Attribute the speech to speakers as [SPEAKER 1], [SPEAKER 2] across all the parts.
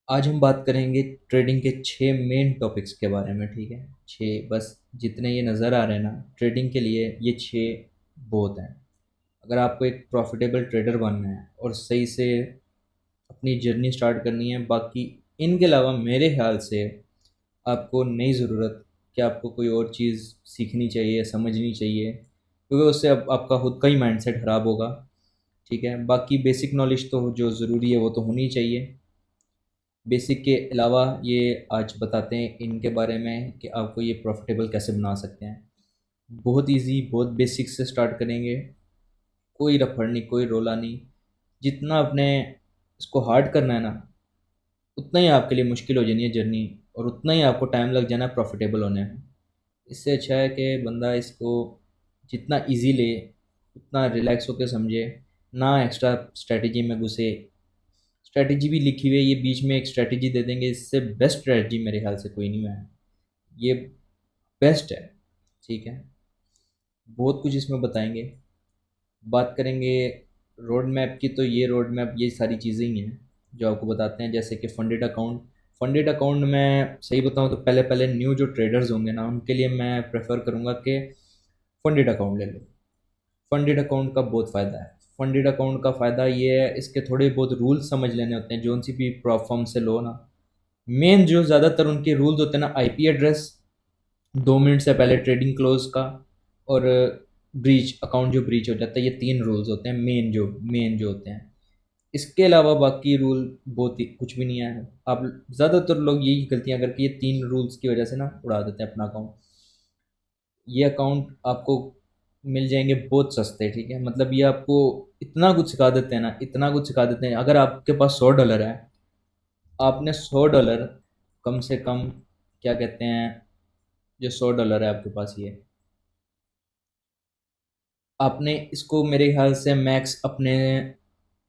[SPEAKER 1] आज हम बात करेंगे ट्रेडिंग के 6 मेन टॉपिक्स के बारे में। ठीक है, 6 बस, जितने ये नज़र आ रहे हैं ना ट्रेडिंग के लिए, ये 6 बहुत हैं। अगर आपको एक प्रॉफिटेबल ट्रेडर बनना है और सही से अपनी जर्नी स्टार्ट करनी है, बाकी इनके अलावा मेरे ख्याल से आपको नई ज़रूरत कि आपको कोई और चीज़ सीखनी चाहिए, समझनी चाहिए, क्योंकि उससे अब आपका खुद का ही माइंडसेट ख़राब होगा। ठीक है, बाकी बेसिक नॉलेज तो जो ज़रूरी है वो तो होनी चाहिए। बेसिक के अलावा ये आज बताते हैं इनके बारे में कि आपको ये प्रॉफिटेबल कैसे बना सकते हैं। बहुत इजी, बहुत बेसिक से स्टार्ट करेंगे। कोई रफड़ नहीं, कोई रोला नहीं। जितना अपने इसको हार्ड करना है ना, उतना ही आपके लिए मुश्किल हो जानी है जर्नी, और उतना ही आपको टाइम लग जाना है प्रॉफिटेबल होने में। इससे अच्छा है कि बंदा इसको जितना इजी ले, उतना रिलैक्स होकर समझे, ना एक्स्ट्रा स्ट्रेटजी में घुसे। स्ट्रेटजी भी लिखी हुई है, ये बीच में एक स्ट्रेटजी दे देंगे, इससे बेस्ट स्ट्रेटजी मेरे ख्याल से कोई नहीं है। ये बेस्ट है। ठीक है, बहुत कुछ इसमें बताएंगे। बात करेंगे रोड मैप की, तो ये रोड मैप ये सारी चीज़ें ही हैं जो आपको बताते हैं। जैसे कि फंडेड अकाउंट, फंडेड अकाउंट में सही बताऊं तो पहले पहले न्यू जो ट्रेडर्स होंगे ना, उनके लिए मैं प्रेफर करूंगा कि फंडेड अकाउंट ले लो। फंडेड अकाउंट का बहुत फ़ायदा है। फंडेड अकाउंट का फ़ायदा ये है, इसके थोड़े बहुत रूल्स समझ लेने होते हैं। जो सी भी प्रॉप फर्म से लो ना, मेन जो ज़्यादातर उनके रूल्स होते हैं ना, आईपी एड्रेस, 2 मिनट से पहले ट्रेडिंग क्लोज का, और ब्रीच अकाउंट जो ब्रीच हो जाता है, ये 3 रूल्स होते हैं मेन जो होते हैं। इसके अलावा बाकी रूल बहुत ही कुछ भी नहीं है। आप ज़्यादातर लोग यही गलतियां करके ये 3 रूल्स की वजह से ना उड़ा देते हैं अपना अकाउंट। ये अकाउंट आपको मिल जाएंगे बहुत सस्ते। ठीक है, मतलब ये आपको इतना कुछ सिखा देते हैं ना, इतना कुछ सिखा देते हैं। अगर आपके पास $100 है, आपने $100 कम से कम, क्या कहते हैं, जो $100 है आपके पास, ये आपने इसको मेरे ख्याल से मैक्स अपने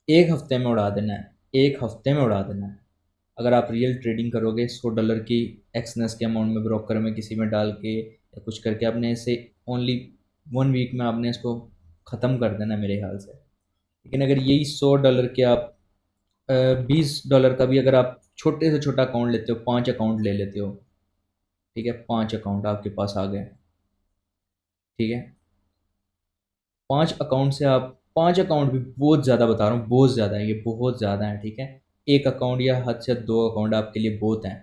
[SPEAKER 1] 1 हफ्ते में उड़ा देना है। 1 हफ्ते में उड़ा देना है। अगर आप रियल ट्रेडिंग करोगे $100 की एक्सनेस के अमाउंट में, ब्रोकर में किसी में डाल के या कुछ करके, आपने इसे ओनली 1 वीक में आपने इसको ख़त्म कर देना है मेरे ख्याल से। लेकिन अगर यही $100 के आप $20 का भी अगर आप छोटे से छोटा अकाउंट लेते हो, 5 अकाउंट ले लेते हो, ठीक है, 5 अकाउंट आपके पास आ गए। ठीक है, 5 अकाउंट से आप, 5 अकाउंट भी बहुत ज़्यादा बता रहा हूँ, बहुत ज़्यादा है, ये बहुत ज़्यादा है। ठीक है, एक अकाउंट या हद से 2 अकाउंट आपके लिए बहुत हैं।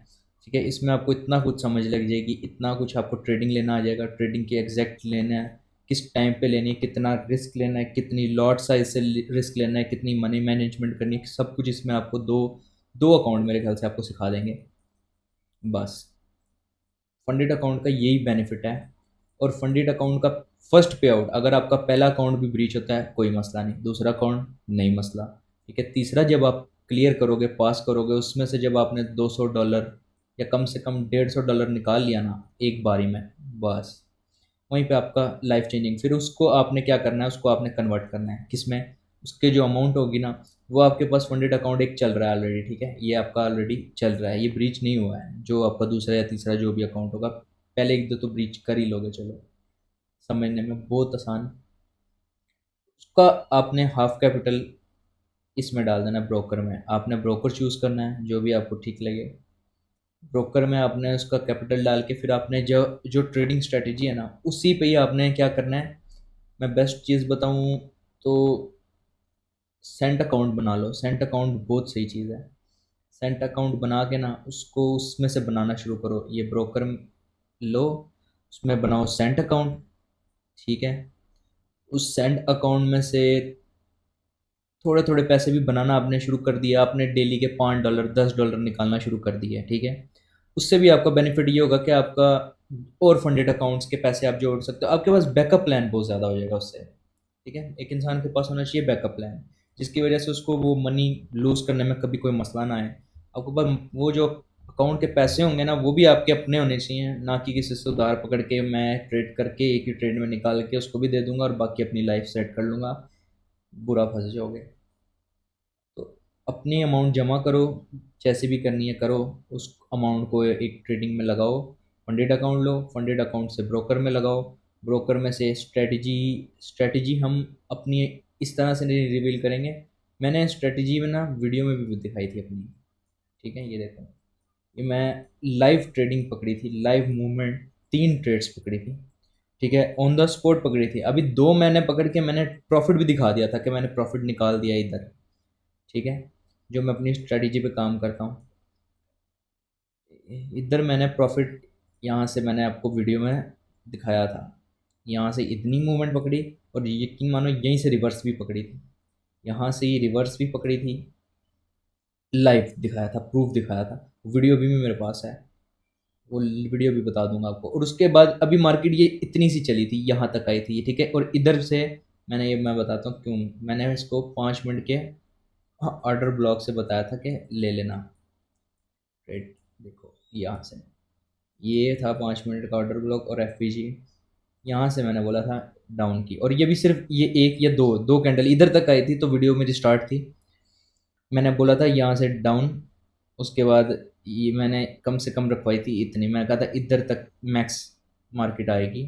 [SPEAKER 1] ठीक है, इसमें आपको इतना कुछ समझ लग जाएगी, इतना कुछ आपको ट्रेडिंग लेना आ जाएगा, ट्रेडिंग की एग्जैक्ट लेना है, किस टाइम पे लेनी है, कितना रिस्क लेना है, कितनी लॉट साइज से रिस्क लेना है, कितनी मनी मैनेजमेंट करनी है, सब कुछ इसमें आपको दो दो अकाउंट मेरे ख्याल से आपको सिखा देंगे। बस, फंडेड अकाउंट का यही बेनिफिट है। और फंडेड अकाउंट का फर्स्ट पे आउट, अगर आपका पहला अकाउंट भी ब्रीच होता है कोई मसला नहीं, दूसरा अकाउंट नहीं मसला। ठीक है, तीसरा जब आप क्लियर करोगे, पास करोगे, उसमें से जब आपने $200 या कम से कम $150 निकाल लिया ना एक बारी में, बस वहीं पे आपका लाइफ चेंजिंग। फिर उसको आपने क्या करना है, उसको आपने कन्वर्ट करना है किस में, उसके जो अमाउंट होगी ना, वो आपके पास फंडेड अकाउंट एक चल रहा है ऑलरेडी। ठीक है, ये आपका ऑलरेडी चल रहा है, ये ब्रीच नहीं हुआ है। जो आपका दूसरा या तीसरा जो भी अकाउंट होगा, पहले एक दो तो ब्रीच कर ही लोगे, चलो समझने में बहुत आसान। उसका आपने हाफ कैपिटल इसमें डाल देना है, ब्रोकर में। आपने ब्रोकर चूज़ करना है जो भी आपको ठीक लगे। ब्रोकर में आपने उसका कैपिटल डाल के, फिर आपने जो जो ट्रेडिंग स्ट्रेटेजी है ना, उसी पे ही आपने क्या करना है। मैं बेस्ट चीज़ बताऊँ तो सेंट अकाउंट बना लो। सेंट अकाउंट बहुत सही चीज़ है। सेंट अकाउंट बना के ना, उसको उसमें से बनाना शुरू करो। ये ब्रोकर लो, उसमें बनाओ सेंट अकाउंट। ठीक है, उस सेंट अकाउंट में से थोड़े थोड़े पैसे भी बनाना आपने शुरू कर दिया, आपने डेली के $5 $10 निकालना शुरू कर दिए। ठीक है, उससे भी आपका बेनिफिट ये होगा कि आपका और फंडेड अकाउंट्स के पैसे आप जोड़ सकते हो। आपके पास बैकअप प्लान बहुत ज़्यादा हो जाएगा उससे। ठीक है, एक इंसान के पास होना चाहिए बैकअप प्लान, जिसकी वजह से उसको वो मनी लूज करने में कभी कोई मसला ना आए। आपके पास वो जो अकाउंट के पैसे होंगे ना, वो भी आपके अपने होने चाहिए, ना कि किसी से उधार पकड़ के मैं ट्रेड करके एक ही ट्रेड में निकाल के उसको भी दे दूंगा और बाकी अपनी लाइफ सेट कर लूँगा। बुरा फंस जाओगे। तो अपनी अमाउंट जमा करो, जैसे भी करनी है करो, उस अमाउंट को एक ट्रेडिंग में लगाओ। फंडेड अकाउंट लो, फंडेड अकाउंट से ब्रोकर में लगाओ। ब्रोकर में से स्ट्रेटजी, स्ट्रेटजी हम अपनी इस तरह से नहीं रिवील करेंगे। मैंने स्ट्रेटजी में ना वीडियो में भी दिखाई थी अपनी। ठीक है, ये देखो, ये मैं लाइव ट्रेडिंग पकड़ी थी, लाइव मूवमेंट, 3 ट्रेड्स पकड़ी थी, ठीक है, ऑन द स्पॉट पकड़ी थी। अभी 2 मैंने पकड़ के मैंने प्रॉफिट भी दिखा दिया था कि मैंने प्रॉफिट निकाल दिया इधर, ठीक है, जो मैं अपनी स्ट्रेटजी पे काम करता हूँ। इधर मैंने प्रॉफिट, यहाँ से मैंने आपको वीडियो में दिखाया था, यहाँ से इतनी मूवमेंट पकड़ी, और यकीन मानो यहीं से रिवर्स भी पकड़ी थी, यहाँ से ये रिवर्स भी पकड़ी थी, लाइव दिखाया था, प्रूफ दिखाया था, वीडियो भी मेरे पास है, वो वीडियो भी बता दूंगा आपको। और उसके बाद अभी मार्केट ये इतनी सी चली थी, यहाँ तक आई थी, ठीक है, और इधर से मैंने, ये मैं बताता हूँ क्यों मैंने इसको 5 मिनट के ऑर्डर ब्लॉक से बताया था कि ले लेना ट्रेड। देखो यहाँ से ये था 5 मिनट का ऑर्डर ब्लॉक और एफ, यहाँ से मैंने बोला था डाउन की, और ये भी सिर्फ ये एक या दो दो कैंडल इधर तक आई थी, तो वीडियो मेरी स्टार्ट थी, मैंने बोला था यहाँ से डाउन, उसके बाद ये मैंने कम से कम रखवाई थी इतनी, मैं कहा था इधर तक मैक्स मार्केट आएगी,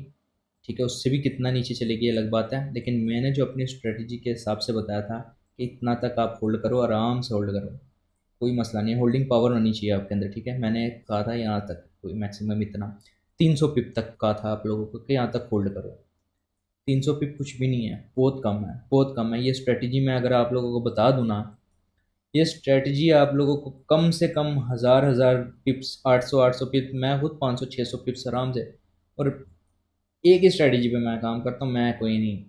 [SPEAKER 1] ठीक है, उससे भी कितना नीचे चलेगी ये अलग बात है, लेकिन मैंने जो अपनी स्ट्रेटजी के हिसाब से बताया था कि इतना तक आप होल्ड करो, आराम से होल्ड करो, कोई मसला नहीं है, होल्डिंग पावर होनी चाहिए आपके अंदर, ठीक है, मैंने कहा था यहाँ तक कोई मैक्सिमम इतना 300 पिप तक कहा था आप लोगों को कि यहाँ तक होल्ड करो। 300 पिप कुछ भी नहीं है, बहुत कम है, बहुत कम है। ये स्ट्रेटजी मैं अगर आप लोगों को बता दूँ ना, ये स्ट्रेटजी आप लोगों को कम से कम हज़ार हज़ार पिप्स, 800 पिप्स, मैं खुद 500 600 पिप्स आराम से, और एक ही स्ट्रेटजी पे मैं काम करता हूँ, मैं कोई नहीं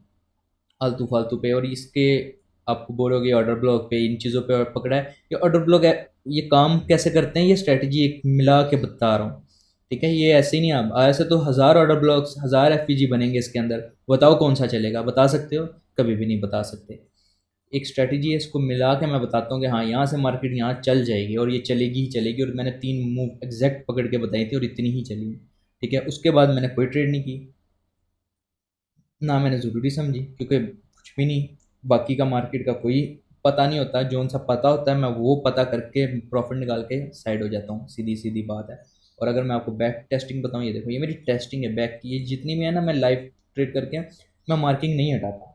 [SPEAKER 1] फालतू फालतू पे। और इसके आपको बोलोगे ऑर्डर ब्लॉक पे इन चीज़ों पे पकड़ा है, ये ऑर्डर ब्लॉक है, ये काम कैसे करते हैं, ये स्ट्रेटजी एक मिला के बता रहा हूँ, ठीक है, ये ऐसे ही नहीं, आप ऐसे तो 1000 ऑर्डर ब्लॉक्स, 1000 बनेंगे इसके अंदर, बताओ कौन सा चलेगा, बता सकते हो? कभी भी नहीं बता सकते। एक स्ट्रेटजी है, इसको मिला के मैं बताता हूँ कि हाँ यहाँ से मार्केट यहाँ चल जाएगी, और ये चलेगी ही चलेगी, और मैंने 3 मूव एग्जैक्ट पकड़ के बताई थी और इतनी ही चली, ठीक है, उसके बाद मैंने कोई ट्रेड नहीं की, ना मैंने ज़रूरी समझी, क्योंकि कुछ भी नहीं, बाकी का मार्केट का कोई पता नहीं होता, जो सा पता होता है मैं वो पता करके प्रॉफिट निकाल के साइड हो जाता हूँ, सीधी सीधी बात है। और अगर मैं आपको बैक टेस्टिंग बताऊँ, ये देखो, ये मेरी टेस्टिंग है बैक की, ये जितनी भी है ना, मैं लाइव ट्रेड करके मैं मार्किंग नहीं हटाता,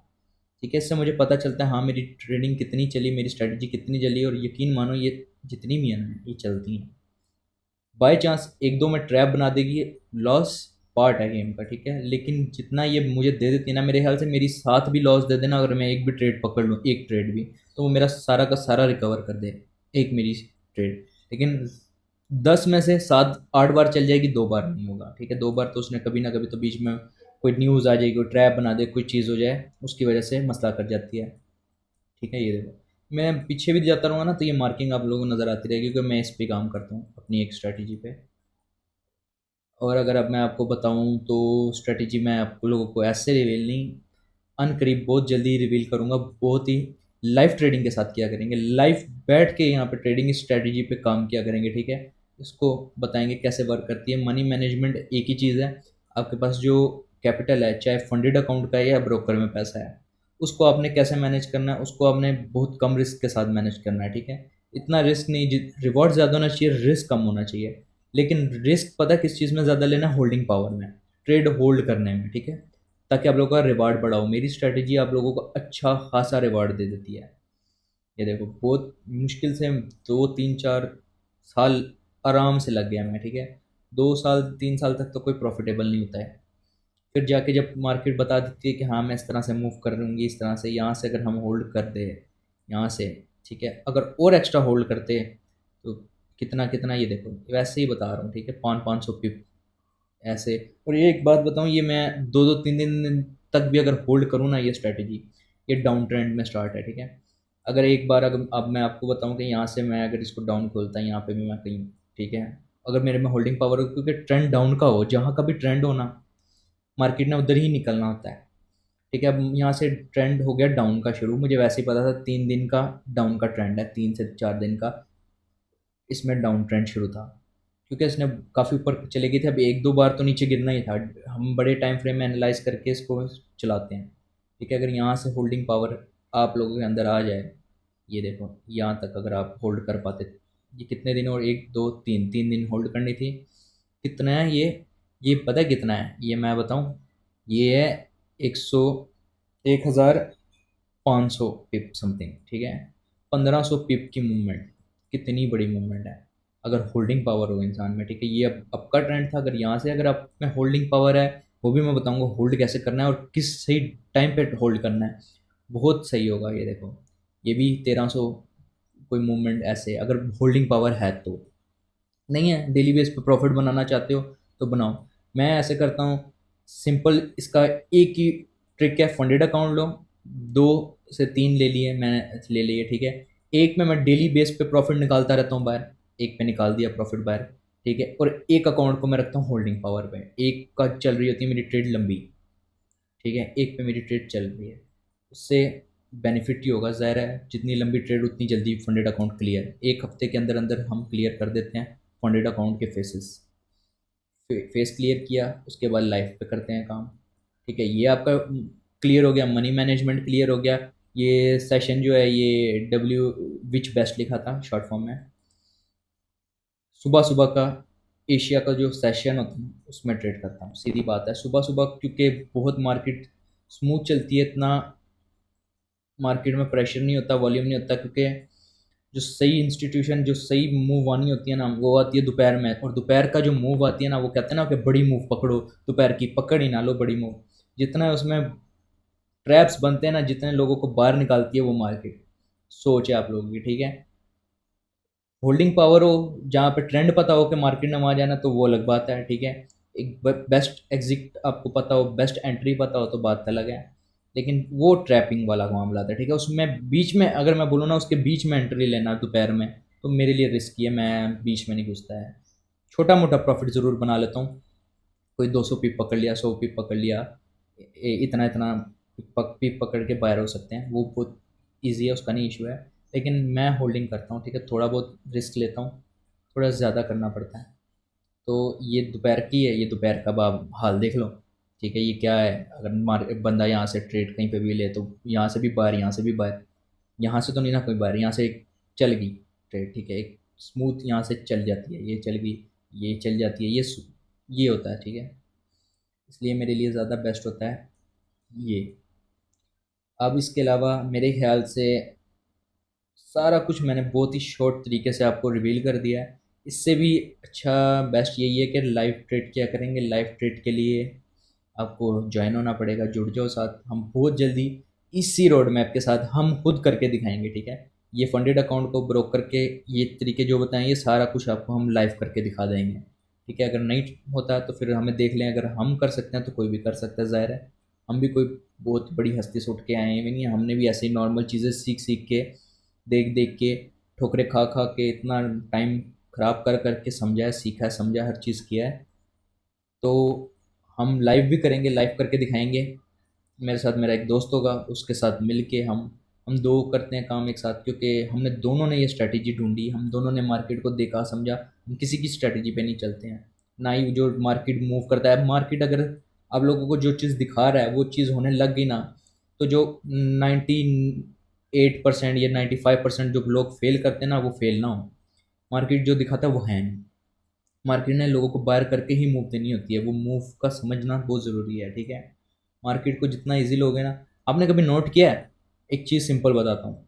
[SPEAKER 1] ठीक है, इससे मुझे पता चलता है हाँ मेरी ट्रेडिंग कितनी चली, मेरी स्ट्रेटजी कितनी चली, और यकीन मानो ये जितनी भी है ना ये चलती हैं। बाय चांस एक दो में ट्रैप बना देगी, लॉस पार्ट है गेम का, ठीक है, लेकिन जितना ये मुझे दे देती है ना, मेरे ख्याल से मेरी 7 भी लॉस दे देना, अगर मैं एक भी ट्रेड पकड़ लूँ, एक ट्रेड भी, तो वो मेरा सारा का सारा रिकवर कर दे, एक मेरी ट्रेड। लेकिन 10 में से 7 8 बार चल जाएगी, 2 बार नहीं होगा, ठीक है, 2 बार तो उसने कभी ना कभी तो बीच में कोई न्यूज़ आ जाएगी, कोई ट्रैप बना दे, कोई चीज़ हो जाए, उसकी वजह से मसला कर जाती है, ठीक है, ये देखो, मैं पीछे भी जाता रहूँगा ना तो ये मार्किंग आप लोगों को नज़र आती रहेगी, क्योंकि मैं इस पे काम करता हूँ अपनी एक स्ट्रैटेजी पे। और अगर अब मैं आपको बताऊं तो स्ट्रेटजी मैं आप लोगों को ऐसे रिवील नहीं, अनकरीब बहुत जल्दी रिवील करूंगा, बहुत ही लाइव ट्रेडिंग के साथ किया करेंगे, लाइव बैठ के यहाँ पे ट्रेडिंग स्ट्रेटजी पे काम किया करेंगे, ठीक है, इसको बताएंगे कैसे वर्क करती है। मनी मैनेजमेंट एक ही चीज़ है, आपके पास जो कैपिटल है, चाहे फंडेड अकाउंट का है या ब्रोकर में पैसा है, उसको आपने कैसे मैनेज करना है, उसको आपने बहुत कम रिस्क के साथ मैनेज करना है, ठीक है, इतना रिस्क नहीं, रिवॉर्ड ज़्यादा होना चाहिए, रिस्क कम होना चाहिए, लेकिन रिस्क पता किस चीज़ में ज़्यादा लेना, होल्डिंग पावर में, ट्रेड होल्ड करने में, ठीक है, ताकि आप लोगों का रिवार्ड बढ़ाओ। मेरी स्ट्रैटेजी आप लोगों को अच्छा खासा रिवार्ड दे देती है। ये देखो, बहुत मुश्किल से 2 3 4 साल आराम से लग गया मैं, ठीक है, 2 साल 3 साल तक तो कोई प्रॉफिटेबल नहीं होता है, फिर जाके जब मार्केट बता देती है कि हाँ मैं इस तरह से मूव कर लूँगी, इस तरह से, यहाँ से अगर हम होल्ड कर दे, यहाँ से, ठीक है, अगर और एक्स्ट्रा होल्ड करते तो कितना कितना, ये देखो वैसे ही बता रहा हूँ, ठीक है, 500 पिप ऐसे। और ये एक बात बताऊँ, ये मैं 2 2 3 दिन तक भी अगर होल्ड करूँ ना, ये स्ट्रैटेजी, ये डाउन ट्रेंड में स्टार्ट है, ठीक है, अगर एक बार, अगर अब मैं आपको बताऊँ कि यहाँ से मैं अगर इसको डाउन खोलता है, यहाँ पे भी मैं कहीं, ठीक है, अगर मेरे में होल्डिंग पावर हो, क्योंकि ट्रेंड डाउन का हो, जहाँ का भी ट्रेंड हो ना, मार्केट ने उधर ही निकलना होता है, ठीक है, अब यहाँ से ट्रेंड हो गया डाउन का शुरू, मुझे वैसे ही पता था 3 दिन का डाउन का ट्रेंड है, 3 से 4 दिन का इसमें डाउन ट्रेंड शुरू था, क्योंकि इसने काफ़ी ऊपर चले गई थी, अब एक दो बार तो नीचे गिरना ही था, हम बड़े टाइम फ्रेम में एनालाइज करके इसको चलाते हैं, ठीक है, अगर यहाँ से होल्डिंग पावर आप लोगों के अंदर आ जाए, ये देखो यहाँ तक अगर आप होल्ड कर पाते, ये कितने दिन, और 1 2 3 3 दिन होल्ड करनी थी, कितना है ये पता है कितना है, ये मैं बताऊँ, ये है 1500 पिप समथिंग, ठीक है, 1500 पिप की मूवमेंट, कितनी बड़ी मूवमेंट है अगर होल्डिंग पावर हो इंसान में, ठीक है। ये अब का ट्रेंड था, अगर यहाँ से अगर आप में होल्डिंग पावर है, वो भी मैं बताऊंगा होल्ड कैसे करना है और किस सही टाइम पे होल्ड करना है, बहुत सही होगा। ये देखो, ये भी 1300 कोई मूवमेंट ऐसे, अगर होल्डिंग पावर है तो। नहीं है, डेली बेस पे प्रॉफिट बनाना चाहते हो तो बनाओ। मैं ऐसे करता हूँ, सिंपल इसका एक ही ट्रिक है, फंडेड अकाउंट लो, 2 से 3 ले लिए मैंने, ले लिए, ठीक है। एक में मैं डेली बेस पे प्रॉफिट निकालता रहता हूँ बाहर, एक पे निकाल दिया प्रॉफिट बाहर, ठीक है। और एक अकाउंट को मैं रखता हूँ होल्डिंग पावर पे, एक का चल रही होती है मेरी ट्रेड लंबी, ठीक है, एक पे मेरी ट्रेड चल रही है। उससे बेनिफिट ही होगा, ज़ाहिर है जितनी लंबी ट्रेड उतनी जल्दी फंडेड अकाउंट क्लियर, एक हफ्ते के अंदर अंदर हम क्लियर कर देते हैं फंडेड अकाउंट के फेसेस। फेस क्लियर किया, उसके बाद लाइफ पे करते हैं काम, ठीक है। ये आपका क्लियर हो गया, मनी मैनेजमेंट क्लियर हो गया। ये सेशन जो है ये डब्ल्यू विच बेस्ट लिखा था शॉर्ट फॉर्म में। सुबह सुबह का एशिया का जो सेशन होता है उसमें ट्रेड करता हूँ, सीधी बात है। सुबह सुबह क्योंकि बहुत मार्केट स्मूथ चलती है, इतना मार्केट में प्रेशर नहीं होता, वॉल्यूम नहीं होता, क्योंकि जो सही इंस्टीट्यूशन, जो सही मूव आनी होती है ना, वो आती है दोपहर में। और दोपहर का जो मूव आती है ना, वो कहते हैं ना कि बड़ी मूव पकड़ो, दोपहर की पकड़ ही ना लो, बड़ी मूव। जितना उसमें ट्रैप्स बनते हैं ना, जितने लोगों को बाहर निकालती है वो मार्केट, सोच है आप लोगों की, ठीक है। होल्डिंग पावर हो, जहाँ पे ट्रेंड पता हो कि मार्केट में वहाँ जाना, तो वो अलग बात है, ठीक है। एक बेस्ट एग्जिट आपको पता हो, बेस्ट एंट्री पता हो, तो बात अलग है। लेकिन वो ट्रैपिंग वाला मामला था, ठीक है। उसमें बीच में अगर मैं बोलूँ ना, उसके बीच में एंट्री लेना दोपहर में, तो मेरे लिए रिस्की है, मैं बीच में नहीं घुसता है। छोटा मोटा प्रॉफिट ज़रूर बना लेता हूँ, कोई 200 पिप पकड़ लिया, 100 पिप पकड़ लिया, इतना इतना पिप पकड़ के बाहर हो सकते हैं, वो बहुत ईजी है, उसका नहीं इशू है। लेकिन मैं होल्डिंग करता हूँ, ठीक है, थोड़ा बहुत रिस्क लेता हूँ, थोड़ा ज़्यादा करना पड़ता है। तो ये दोपहर की है, ये दोपहर का आप हाल देख लो, ठीक है। ये क्या है, अगर बंदा यहाँ से ट्रेड कहीं पे भी ले, तो यहाँ से भी बाहर, यहाँ से भी बाहर, यहाँ से तो नहीं ना कोई बाहर, यहाँ से एक चल गई ट्रेड, ठीक है, एक स्मूथ यहाँ से चल जाती है, ये चल गई, ये चल जाती है, ये होता है, ठीक है। इसलिए मेरे लिए ज़्यादा बेस्ट होता है ये। अब इसके अलावा मेरे ख्याल से सारा कुछ मैंने बहुत ही शॉर्ट तरीके से आपको रिवील कर दिया है। इससे भी अच्छा बेस्ट यही है कि लाइव ट्रेड क्या करेंगे। लाइव ट्रेड के लिए आपको ज्वाइन होना पड़ेगा, जुड़ जाओ साथ, हम बहुत जल्दी इसी रोड मैप के साथ हम खुद करके दिखाएंगे, ठीक है। ये फंडेड अकाउंट को ब्रोकर के ये तरीके जो बताएं, ये सारा कुछ आपको हम लाइव करके दिखा देंगे, ठीक है। अगर नहीं होता तो फिर हमें देख लें, अगर हम कर सकते हैं तो कोई भी कर सकता है, ज़ाहिर है। हम भी कोई बहुत बड़ी हस्ती से उठ के आए हैं भी नहीं, हमने भी ऐसे ही नॉर्मल चीज़ें सीख सीख के, देख देख के, ठोकरे खा खा के, इतना टाइम ख़राब कर करके समझा है, सीखा है, समझा, हर चीज़ किया है। तो हम लाइव भी करेंगे, लाइव करके दिखाएंगे। मेरे साथ मेरा एक दोस्त होगा, उसके साथ मिल के हम दो करते हैं काम एक साथ, क्योंकि हमने दोनों ने ये स्ट्रैटेजी ढूंढी, हम दोनों ने मार्केट को देखा समझा, हम किसी की स्ट्रैटेजी पे नहीं चलते हैं, ना ही जो मार्केट मूव करता है। मार्केट अगर आप लोगों को जो चीज़ दिखा रहा है वो चीज़ होने लग गई ना, तो जो 98% या 95% जो लोग फेल करते हैं ना, वो फेल ना हो। मार्केट जो दिखाता है वो है नहीं। मार्केट ने लोगों को बायर करके ही मूव देनी होती है, वो मूव का समझना बहुत ज़रूरी है, ठीक है। मार्केट को जितना इजी लोगे ना, आपने कभी नोट किया है, एक चीज़ सिंपल बताता हूँ।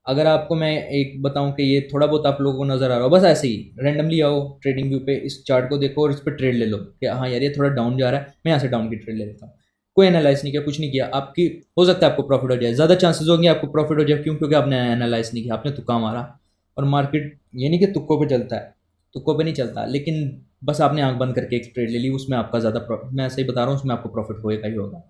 [SPEAKER 1] अगर आपको मैं एक बताऊं कि ये थोड़ा बहुत आप लोगों को नज़र आ रहा हो, बस ऐसे ही रैंडमली आओ ट्रेडिंग व्यू पे, इस चार्ट को देखो और इस पर ट्रेड ले लो कि हाँ यार ये थोड़ा डाउन जा रहा है, मैं यहाँ से डाउन की ट्रेड ले लेता हूँ। कोई एनालाइज नहीं किया, कुछ नहीं किया, आपकी हो सकता है आपको प्रॉफिट हो जाए, ज़्यादा चांसेस होंगे आपको प्रॉफिट हो जाए, क्यों? क्योंकि आपने एनालाइज नहीं किया, आपने तुक्का मारा। और मार्केट ये नहीं कि तुक्कों पे चलता है, तुक्कों पे नहीं चलता, लेकिन बस आपने आंख बंद करके एक ट्रेड ले ली, उसमें आपका ज़्यादा प्रॉफिट, मैं ऐसे ही बता रहा हूँ, उसमें आपको प्रॉफिट होएगा ही होगा।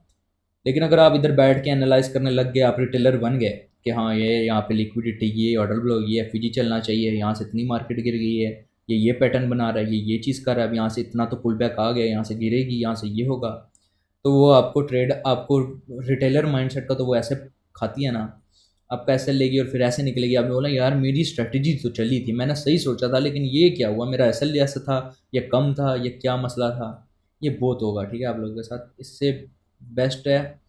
[SPEAKER 1] लेकिन अगर आप इधर बैठ के एनालाइज करने लग गए, आप रिटेलर बन गए कि हाँ ये यहाँ पे लिक्विडिटी, ये ऑर्डर ब्लॉक, ये एफईजी चलना चाहिए, यहाँ से इतनी मार्केट गिर गई है, ये पैटर्न बना रहा है, ये चीज़ कर रहा है, अब यहाँ से इतना तो पुल बैक आ गया, यहाँ से गिरेगी, यहाँ से ये होगा। तो वो आपको ट्रेड, आपको रिटेलर माइंडसेट का तो वो ऐसे खाती है ना, आपका ऐसे लेगी और फिर ऐसे निकलेगी। आपने बोला यार मेरी स्ट्रेटजी तो चली थी, मैंने सही सोचा था, लेकिन ये क्या हुआ, मेरा एसएल ऐसा था या कम था, या क्या मसला था। ये बहुत होगा, ठीक है, आप लोगों के साथ। इससे बेस्ट है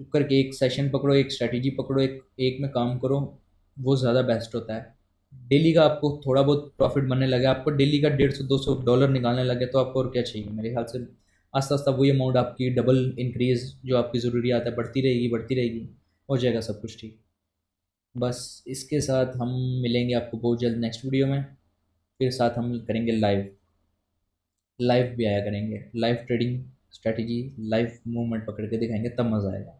[SPEAKER 1] चुप करके एक सेशन पकड़ो, एक स्ट्रैटेजी पकड़ो, एक एक में काम करो, वो ज़्यादा बेस्ट होता है। डेली का आपको थोड़ा बहुत प्रॉफिट बनने लगे, आपको डेली का 150-200 डॉलर निकालने लगे, तो आपको और क्या चाहिए मेरे ख्याल से। आस्ता आस्ता वही अमाउंट आपकी डबल इंक्रीज जो आपकी ज़रूरियात है बढ़ती रहेगी, बढ़ती रहेगी, हो जाएगा सब कुछ ठीक। बस इसके साथ हम मिलेंगे आपको बहुत जल्द नेक्स्ट वीडियो में। फिर साथ हम करेंगे लाइव, लाइव भी आया करेंगे, live trading strategy, live movement पकड़ के दिखाएंगे, तब मज़ा आएगा।